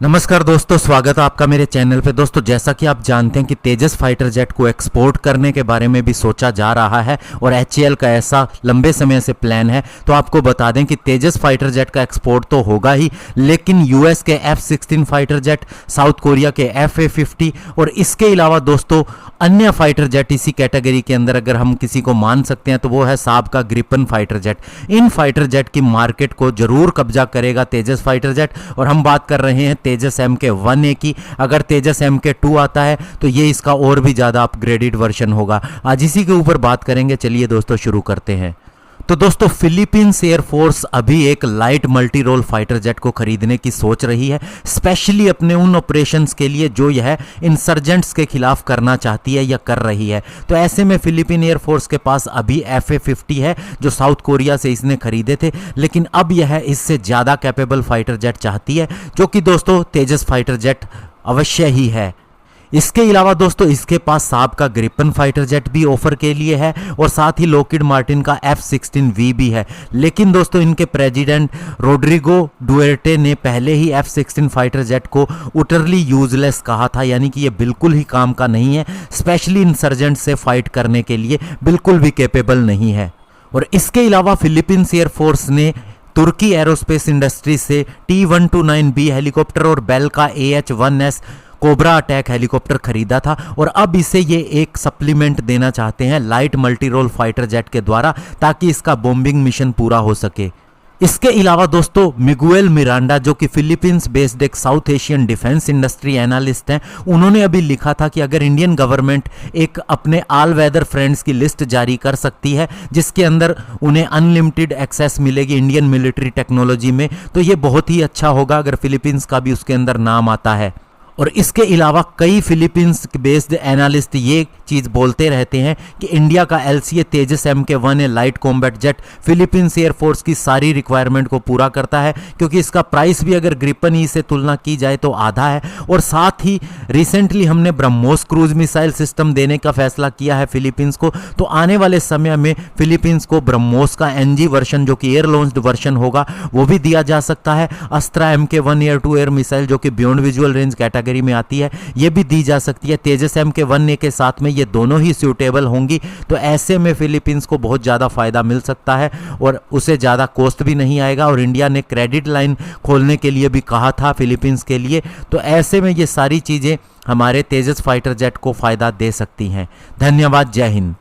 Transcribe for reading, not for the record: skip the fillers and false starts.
नमस्कार दोस्तों, स्वागत है आपका मेरे चैनल पे। दोस्तों, जैसा कि आप जानते हैं कि तेजस फाइटर जेट को एक्सपोर्ट करने के बारे में भी सोचा जा रहा है और एचएएल का ऐसा लंबे समय से प्लान है। तो आपको बता दें कि तेजस फाइटर जेट का एक्सपोर्ट तो होगा ही, लेकिन यूएस के F-16 fighter jet, south Korea के FA-50 और इसके अलावा दोस्तों अन्य फाइटर जेट इसी कैटेगरी के अंदर अगर हम किसी को मान सकते हैं तो वो है साब का ग्रिपन फाइटर जेट। इन फाइटर जेट की मार्केट को जरूर कब्जा करेगा तेजस फाइटर जेट। और हम बात कर रहे हैं तेजस MK-1A की। अगर तेजस MK-2 आता है तो ये इसका और भी ज़्यादा अपग्रेडेड वर्जन होगा। आज इसी के ऊपर बात करेंगे। चलिए दोस्तों शुरू करते हैं। तो दोस्तों, फिलीपींस एयरफोर्स अभी एक light multi role fighter jet को खरीदने की सोच रही है, स्पेशली अपने उन ऑपरेशंस के लिए जो यह इंसर्जेंट्स के खिलाफ करना चाहती है या कर रही है। तो ऐसे में फिलीपीन एयरफोर्स के पास अभी FA-50 है जो साउथ कोरिया से इसने खरीदे थे, लेकिन अब यह इससे ज़्यादा कैपेबल फाइटर जेट चाहती है, जो कि दोस्तों तेजस फाइटर जेट अवश्य ही है। इसके अलावा दोस्तों इसके पास साब का ग्रिपन फाइटर जेट भी ऑफर के लिए है और साथ ही लॉकहीड मार्टिन का F-16V भी है। लेकिन दोस्तों इनके प्रेसिडेंट रोड्रिगो डुएर्टे ने पहले ही F-16 फाइटर जेट को उटरली यूजलेस कहा था, यानी कि ये बिल्कुल ही काम का नहीं है, स्पेशली इंसर्जेंट से फाइट करने के लिए बिल्कुल भी कैपेबल नहीं है। और इसके अलावा फिलीपींस एयरफोर्स ने तुर्की एरोस्पेस इंडस्ट्री से T-129B हेलीकॉप्टर और बेल का AH-1S कोबरा अटैक हेलीकॉप्टर खरीदा था और अब इसे ये एक सप्लीमेंट देना चाहते हैं light multi role fighter jet के द्वारा, ताकि इसका बॉम्बिंग मिशन पूरा हो सके। इसके अलावा दोस्तों मिगुएल मिरांडा, जो कि फिलीपींस बेस्ड एक south Asian defence industry analyst हैं, उन्होंने अभी लिखा था कि अगर इंडियन गवर्नमेंट एक अपने ऑल वेदर फ्रेंड्स की लिस्ट जारी कर सकती है जिसके अंदर उन्हें अनलिमिटेड एक्सेस मिलेगी इंडियन मिलिट्री टेक्नोलॉजी में, तो ये बहुत ही अच्छा होगा अगर फिलीपींस का भी उसके अंदर नाम आता है। और इसके अलावा कई फिलीपींस बेस्ड एनालिस्ट ये चीज़ बोलते रहते हैं कि इंडिया का LCA तेजस MK-1A light combat jet Philippines air force की सारी रिक्वायरमेंट को पूरा करता है, क्योंकि इसका प्राइस भी अगर ग्रिपन ई से तुलना की जाए तो आधा है। और साथ ही रिसेंटली हमने ब्रह्मोस क्रूज मिसाइल सिस्टम देने का फैसला किया है फिलीपींस को, तो आने वाले समय में फिलीपींस को ब्रह्मोस का NG वर्जन जो कि एयर लॉन्च्ड वर्जन होगा वो भी दिया जा सकता है। Astra MK-1 air to air missile जो कि बियॉन्ड विजुअल रेंज कैटेगरी में आती है ये भी दी जा सकती है। तेजस MK-1A के साथ में ये दोनों ही सूटेबल होंगी, तो ऐसे में फिलीपींस को बहुत ज़्यादा फायदा मिल सकता है और उसे ज़्यादा कॉस्ट भी नहीं आएगा। और इंडिया ने क्रेडिट लाइन खोलने के लिए भी कहा था फिलीपींस के लिए, तो ऐसे में ये सारी चीज़ें हमारे तेजस फाइटर जेट को फायदा दे सकती हैं। धन्यवाद, जय हिंद।